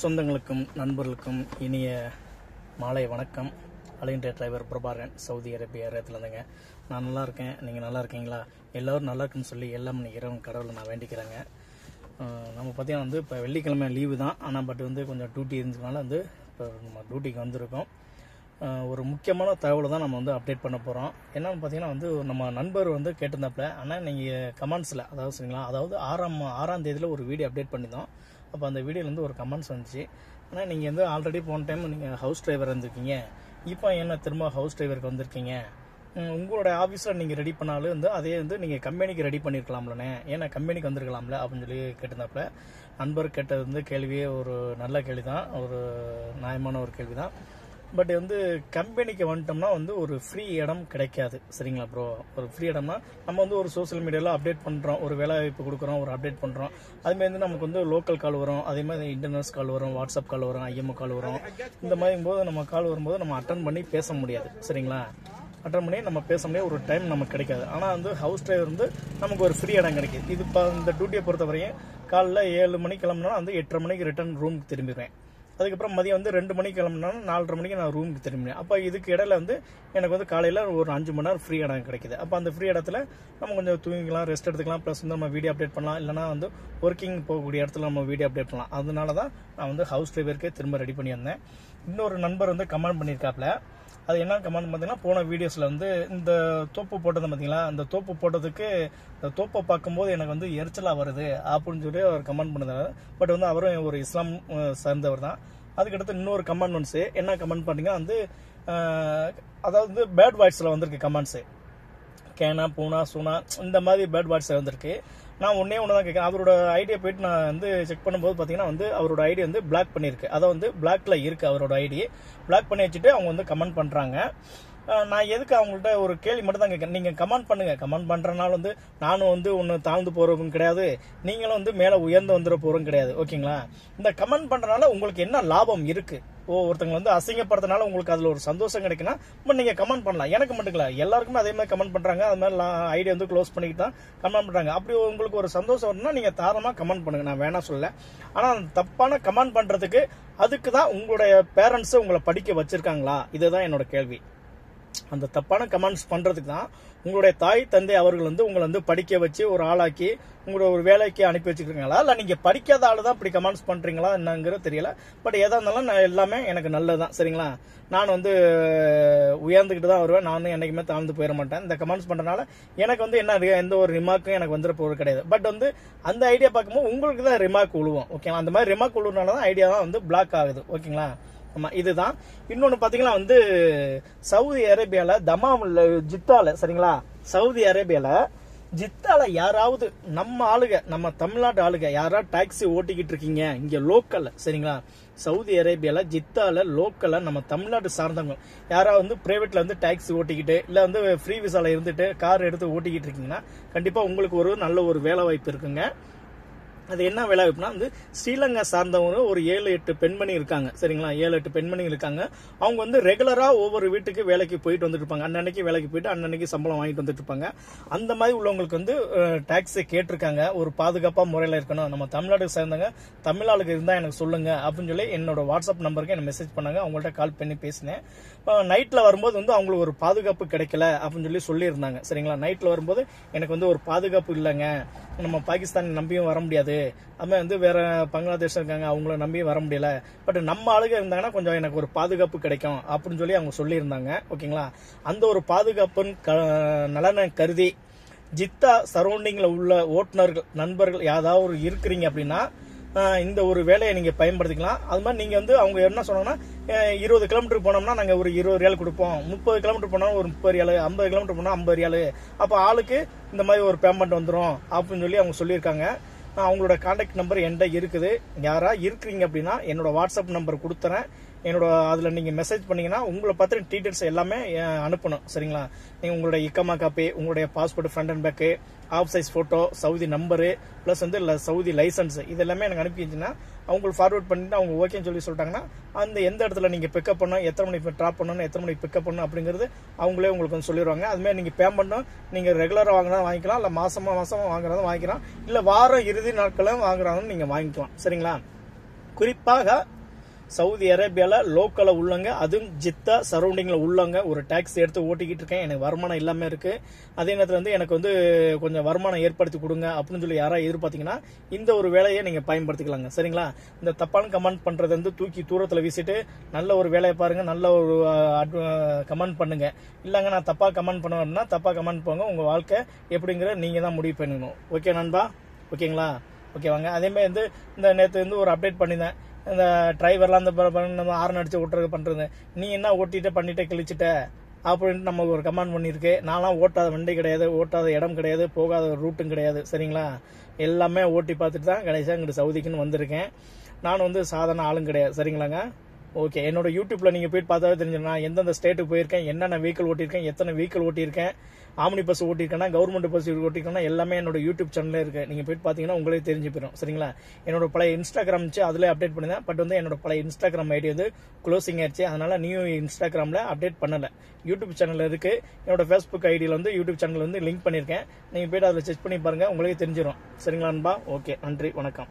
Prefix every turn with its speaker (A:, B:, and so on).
A: சொந்தங்களுக்கும் நண்பர்களுக்கும் இனிய மாலை வணக்கம். அலைன்ற டிரைவர் பிரபாகரன், சவுதி அரேபியா இருந்துங்க. நான் நல்லா இருக்கேன், நீங்கள் நல்லா இருக்கீங்களா? எல்லோரும் நல்லா இருக்குன்னு சொல்லி எல்லாம் இறைவன் கடவுளை நான் வேண்டிக்கிறேங்க. நம்ம பார்த்தீங்கன்னா இப்போ வெள்ளிக்கிழமை லீவு தான், ஆனால் கொஞ்சம் டியூட்டி இருந்ததுனால இப்போ நம்ம டியூட்டிக்கு வந்திருக்கோம். ஒரு முக்கியமான தகவலை தான் நம்ம அப்டேட் பண்ண போகிறோம். என்னன்னு பார்த்தீங்கன்னா நம்ம நண்பர் கேட்டிருந்தாப்புல, ஆனால் நீங்கள் கமெண்ட்ஸில் அதாவது ஆறாம் தேதியில் ஒரு வீடியோ அப்டேட் பண்ணியிருந்தோம். அப்போ அந்த வீடியோலேருந்து ஒரு கமெண்ட்ஸ் வந்துச்சு. ஆனால் நீங்கள் ஆல்ரெடி போன டைம் நீங்கள் ஹவுஸ் டிரைவர் இருந்திருக்கீங்க, இப்போ என்ன திரும்ப ஹவுஸ் டிரைவருக்கு வந்திருக்கீங்க, உங்களோட ஆஃபீஸில் நீங்கள் ரெடி பண்ணாலும் அதே நீங்கள் கம்பெனிக்கு ரெடி பண்ணியிருக்கலாம்லண்ணே, ஏன்னா கம்பெனிக்கு வந்திருக்கலாம்ல அப்படின்னு சொல்லி கேட்டிருந்தாப்புல. நண்பர் கேட்டது கேள்வியே ஒரு நல்ல கேள்வி தான், ஒரு நியாயமான ஒரு கேள்வி தான். பட் கம்பெனிக்கு வந்துட்டோம்னா ஒரு ஃப்ரீ இடம் கிடைக்காது. சரிங்களா ப்ரோ? ஒரு ஃப்ரீ இடம்னா நம்ம ஒரு சோசியல் மீடியாவில் அப்டேட் பண்ணுறோம், ஒரு வேலை வாய்ப்பு கொடுக்குறோம், ஒரு அப்டேட் பண்ணுறோம். அதுமாதிரி நமக்கு லோக்கல் கால் வரும், அதே மாதிரி இன்டர்நெட் கால் வரும், வாட்ஸ்அப் கால் வரும், ஐஎம்ஓ கால் வரும். இந்த மாதிரி போது நம்ம கால் வரும்போது நம்ம அட்டன் பண்ணி பேச முடியாது. சரிங்களா? அட்டன் பண்ணி நம்ம பேச முடியாது, ஒரு டைம் நமக்கு கிடைக்காது. ஆனால் ஹவுஸ் டிரைவர் நமக்கு ஒரு ஃப்ரீ இடம் கிடைக்கிது. இது இப்போ இந்த டியூட்டியை பொறுத்தவரையும் காலைல 7 மணிக்கு கிளம்புனா 8:30 மணிக்கு ரிட்டர்ன் ரூமுக்கு திரும்பிடுவேன். அதுக்கப்புறம் மதியம் 2 மணிக்கு கிளம்புனாலும் 4:30 மணிக்கு நான் ரூமுக்கு திரும்பினேன். அப்போ இதுக்கு இடையில எனக்கு காலையில் ஒரு 5 மணி நேரம் ஃப்ரீ இடம் கிடைக்குது. அப்போ அந்த ஃப்ரீ இடத்துல நம்ம கொஞ்சம் தூங்கிக்கலாம், ரெஸ்ட் எடுத்துக்கலாம், ப்ளஸ் நம்ம வீடியோ அப்டேட் பண்ணலாம், இல்லைனா ஒர்க்கிங் போகக்கூடிய இடத்துல நம்ம வீடியோ அப்டேட் பண்ணலாம். அதனால தான் நான் ஹவுஸ் டிரைவருக்கே திரும்ப ரெடி பண்ணி வந்தேன். இன்னொரு நண்பர் கமெண்ட் பண்ணியிருக்காப்புல. அது என்ன கமெண்ட் பார்த்தீங்கன்னா, போன வீடியோஸில் இந்த தோப்பு போட்டது பார்த்தீங்களா, அந்த தோப்பு போட்டதுக்கு இந்த தோப்பை பார்க்கும்போது எனக்கு எரிச்சலாக வருது அப்படின்னு சொல்லி அவர் கமெண்ட் பண்ணுறாரு. பட் அவரும் ஒரு இஸ்லாம் சார்ந்தவர் தான். அதுக்கடுத்து இன்னொரு கமெண்ட் வந்துச்சு. என்ன கமெண்ட் பண்ணீங்கன்னா அதாவது பேட் வாய்ஸில் வந்திருக்கு கமெண்ட்ஸு. கேனா, பூனா, சூனா இந்த மாதிரி பேட் வாய்ஸ் வந்திருக்கு. நான் ஒன்று தான் கேட்குறேன். அவரோட ஐடியா போயிட்டு நான் செக் பண்ணும்போது பார்த்தீங்கன்னா அவரோட ஐடி பிளாக் பண்ணியிருக்கு. அதை பிளாக்ல இருக்கு. அவரோட ஐடி பிளாக் பண்ணி வச்சுட்டு அவங்க கமெண்ட் பண்ணுறாங்க. நான் எதுக்கு அவங்கள்ட்ட ஒரு கேள்வி மட்டும் தான் கேட்குறேன். நீங்கள் கமெண்ட் பண்ணுங்க. கமெண்ட் பண்ணுறனால நானும் ஒன்று தாழ்ந்து போகிறதும் கிடையாது, நீங்களும் மேலே உயர்ந்து வந்துட போகிறதும் கிடையாது. ஓகேங்களா? இந்த கமெண்ட் பண்ணுறனால உங்களுக்கு என்ன லாபம் இருக்கு? ஒருத்தவங்க அசிங்கப்படுறதுனால உங்களுக்கு அதில் ஒரு சந்தோஷம் கிடைக்குன்னா பட் நீங்கள் கமெண்ட் பண்ணலாம். எனக்கு மட்டும் இல்லை, எல்லாருக்குமே அதே மாதிரி கமெண்ட் பண்ணுறாங்க. அது மாதிரி ஐடியா க்ளோஸ் பண்ணிக்கிட்டு தான் கமெண்ட் பண்ணுறாங்க. அப்படி உங்களுக்கு ஒரு சந்தோஷம் வரும்னா நீங்கள் தாராளமாக கமெண்ட் பண்ணுங்க, நான் வேணா சொல்ல. ஆனால் தப்பான கமெண்ட் பண்ணுறதுக்கு அதுக்கு தான் உங்களுடைய பேரண்ட்ஸை உங்களை படிக்க வச்சிருக்காங்களா? இதுதான் என்னோட கேள்வி. அந்த தப்பான கமெண்ட்ஸ் பண்றதுக்கு தான் உங்களுடைய தாய் தந்தை அவர்கள் உங்களை படிக்க வச்சு ஒரு ஆளாக்கி உங்களோட ஒரு வேலைக்கு அனுப்பி வச்சுருக்காங்களா, இல்லை நீங்க படிக்காத ஆளு தான் இப்படி கமெண்ட்ஸ் பண்றீங்களா என்னங்கிறது தெரியல. பட் எதா இருந்தாலும் நான் எல்லாமே எனக்கு நல்லதுதான். சரிங்களா? நான் உயர்ந்துக்கிட்டு தான் வருவேன். நான் என்னைக்குமே தாழ்ந்து போயிட மாட்டேன். இந்த கமெண்ட்ஸ் பண்றதுனால எனக்கு என்ன எந்த ஒரு ரிமார்க்கும் எனக்கு வந்துட போகிறது கிடையாது. பட் அந்த ஐடியா பார்க்கும்போது உங்களுக்கு தான் ரிமார்க் விழுவும். ஓகேங்களா? அந்த மாதிரி ரிமார்க் விழுவுனால தான் ஐடியா தான் பிளாக் ஆகுது. ஓகேங்களா? ஆமா, இதுதான். இன்னொன்னு பாத்தீங்கன்னா சவுதி அரேபியால தமாம்ல ஜித்தால, சரிங்களா, சவுதி அரேபியால ஜித்தால யாராவது நம்ம ஆளுங்க, நம்ம தமிழ்நாட்டு ஆளுங்க யாராவது டாக்ஸி ஓட்டிக்கிட்டு இருக்கீங்க இங்க லோக்கல்ல, சரிங்களா, சவுதி அரேபியால ஜித்தால லோக்கல்ல நம்ம தமிழ்நாட்டு சார்ந்தவங்க யாராவது பிரைவேட்ல டாக்ஸி ஓட்டிக்கிட்டு இல்ல ஃப்ரீ விசால இருந்துட்டு கார் எடுத்து ஓட்டிக்கிட்டு இருக்கீங்கன்னா கண்டிப்பா உங்களுக்கு ஒரு நல்ல ஒரு வேலை வாய்ப்பு இருக்குங்க. அது என்ன வேலை வாய்ப்புனா ஸ்ரீலங்கா சார்ந்தவங்க ஒரு 7-8 பெண்மணி இருக்காங்க. சரிங்களா? 7-8 பெண்மணி இருக்காங்க. அவங்க ரெகுலரா ஒவ்வொரு வீட்டுக்கு வேலைக்கு போயிட்டு வந்துட்டு இருப்பாங்க. அன்னன்னைக்கு வேலைக்கு போயிட்டு அன்னன்னைக்கு சம்பளம் வாங்கிட்டு வந்துட்டு இருப்பாங்க. அந்த மாதிரி உள்ளவங்களுக்கு டாக்ஸி கேட்டிருக்காங்க. ஒரு பாதுகாப்பா முறையில இருக்கணும், நம்ம தமிழ்நாட்டுக்கு சேர்ந்தவங்க தமிழ்நாளுக்கு இருந்தா எனக்கு சொல்லுங்க அப்படின்னு சொல்லி என்னோட வாட்ஸ்அப் நம்பருக்கு எனக்கு மெசேஜ் பண்ணாங்க. அவங்கள்ட்ட கால் பண்ணி பேசினேன். நைட்ல வரும்போது அவங்களுக்கு ஒரு பாதுகாப்பு கிடைக்கல அப்படின்னு சொல்லி இருந்தாங்க. சரிங்களா? நைட்ல வரும்போது எனக்கு ஒரு பாதுகாப்பு இல்லைங்க, நம்ம பாகிஸ்தான் நம்பியும் வர முடியாது, அது வேற பங்களாதேஷ் இருக்காங்க அவங்கள நம்பியும் வர முடியல, பட் நம்ம ஆளுங்க இருந்தாங்கன்னா கொஞ்சம் எனக்கு ஒரு பாதுகாப்பு கிடைக்கும் அப்படின்னு சொல்லி அவங்க சொல்லி இருந்தாங்க. ஓகேங்களா? அந்த ஒரு பாதுகாப்பு நலனை கருதி ஜித்தா சரௌண்டிங்ல உள்ள ஓட்டுநர்கள் நண்பர்கள் யாராவது இருக்கிறீங்க அப்படின்னா இந்த ஒரு வேலையை நீங்க பயன்படுத்திக்கலாம். அது மாதிரி நீங்க அவங்க என்ன சொன்னாங்கன்னா 20 கிலோமீட்டர் போனோம்னா நாங்க ஒரு 20 ரியால் கொடுப்போம், 30 கிலோமீட்டர் போனா ஒரு 30 ரியாலு, 50 கிலோமீட்டர் போனா 50 ரியாலு, அப்ப ஆளுக்கு இந்த மாதிரி ஒரு பேமெண்ட் வந்துடும் அப்படின்னு சொல்லி அவங்க சொல்லியிருக்காங்க. அவங்களோட கான்டாக்ட் நம்பர் என்கிட்ட இருக்குது. யாரா இருக்கிறீங்க அப்படின்னா என்னோட வாட்ஸ்அப் நம்பர் கொடுத்துறேன். என்னோட அதுல நீங்க மெசேஜ் பண்ணீங்கன்னா உங்களை பத்தின டீடைல்ஸ் எல்லாமே அனுப்பணும். சரிங்களா? நீங்க உங்களுடைய இக்கமா காப்பி, உங்களுடைய passport front and back, half size photo, Saudi number plus Saudi licence இது எல்லாமே எனக்கு அனுப்பிச்சுன்னா அவங்களுக்கு ஃபார்வர்ட் பண்ணிட்டு அவங்க ஓகேன்னு சொல்லி சொல்லிட்டாங்கன்னா அந்த எந்த இடத்துல நீங்க பிக்கப் பண்ணணும், எத்தனை மணிக்கு ட்ராப் பண்ணணும், எத்தனை மணிக்கு பிக்கப் பண்ணணும் அப்படிங்கிறது அவங்களே உங்களுக்கு சொல்லிடுவாங்க. அதுமாதிரி நீங்க பேமெண்ட்டும் நீங்க ரெகுலரா வாங்கினா வாங்கிக்கலாம், இல்ல மாசமா வாங்குறதும் வாங்கிக்கலாம், இல்ல வாரம் இறுதி நாட்களும் வாங்குறாலும் நீங்க வாங்கிக்கலாம். சரிங்களா? குறிப்பாக சவுதி அரேபியாவில் லோக்கலில் உள்ளவங்க, அதுவும் ஜித்தா சரௌண்டிங்கில் உள்ளவங்க ஒரு டாக்ஸி எடுத்து ஓட்டிக்கிட்டு இருக்கேன், எனக்கு வருமானம் இல்லாமல் இருக்குது, அதே நேரத்தில் வந்து எனக்கு வந்து கொஞ்சம் வருமானம் ஏற்படுத்தி கொடுங்க அப்படின்னு சொல்லி யாராவது எதிர்பார்த்தீங்கன்னா இந்த ஒரு வேலையை நீங்கள் பயன்படுத்திக்கலாங்க. சரிங்களா? இந்த தப்பான கமெண்ட் பண்ணுறது வந்து தூக்கி தூரத்தில் வீசிட்டு நல்ல ஒரு வேலையை பாருங்கள், நல்ல ஒரு கமெண்ட் பண்ணுங்க. இல்லைங்க நான் தப்பாக கமெண்ட் பண்ணுவேன்னா தப்பாக கமெண்ட் போங்க, உங்கள் வாழ்க்கை எப்படிங்கிற நீங்கள் தான் முடிவு பண்ணணும். ஓகே நண்பா? ஓகேங்களா? ஓகேவாங்க. அதேமாதிரி வந்து இந்த நேற்று வந்து ஒரு அப்டேட் பண்ணியிருந்தேன், இந்த டிரைவர்லாம் அந்த ஹார்ன் அடிச்சு ஓட்டுறது பண்ணுறது, நீ என்ன ஓட்டிட்டு பண்ணிட்டு கிழிச்சிட்ட அப்படின்ட்டு நம்ம ஒரு கமெண்ட் பண்ணியிருக்கு. நான்லாம் ஓட்டாத வண்டி கிடையாது, ஓட்டாத இடம் கிடையாது, போகாத ரூட்டும் கிடையாது. சரிங்களா? எல்லாமே ஓட்டி பார்த்துட்டு தான் கடைசியாக இங்கிட்டு சவுதிக்குன்னு வந்திருக்கேன். நான் வந்து சாதாரண ஆளும் கிடையாது. சரிங்களாங்க? ஓகே, என்னோட யூடியூப்ல நீங்க போய் பார்த்தாவே தெரிஞ்சிடும் நான் எந்தெந்த ஸ்டேட்டுக்கு போயிருக்கேன், என்னென்ன வெஹிக்கிள் ஓட்டியிருக்கேன், எத்தனை வெஹிக்கிள் ஓட்டியிருக்கேன், ஆம்னி பஸ் ஓட்டியிருக்கேன்னா, கவர்மெண்ட் பஸ் ஓட்டியிருக்கேன்னா எல்லாமே என்னோட யூடியூப் சேனல்ல இருக்கு. நீங்க போய் பார்த்தீங்கன்னா உங்களே தெரிஞ்சு போயிடும். சரிங்களா? என்னோட பழைய இன்ஸ்டாகிராம் அதில் அப்டேட் பண்ணிருந்தேன். பட் வந்து என்னோட பழைய இன்ஸ்டாகிராம் ஐடி வந்து க்ளோசிங் ஆயிடுச்சு, அதனால நியூ இன்ஸ்டாகிராம்ல அப்டேட் பண்ணல. யூடியூப் சேனல் இருக்கு. என்னோட ஃபேஸ்புக் ஐடியில் வந்து யூடியூப் சேனல் வந்து லிங்க் பண்ணியிருக்கேன். நீங்க போயிட்டு அதில் செக் பண்ணி பாருங்க, உங்களுக்கே தெரிஞ்சிடும். சரிங்களா நண்பா? ஓகே, நன்றி, வணக்கம்.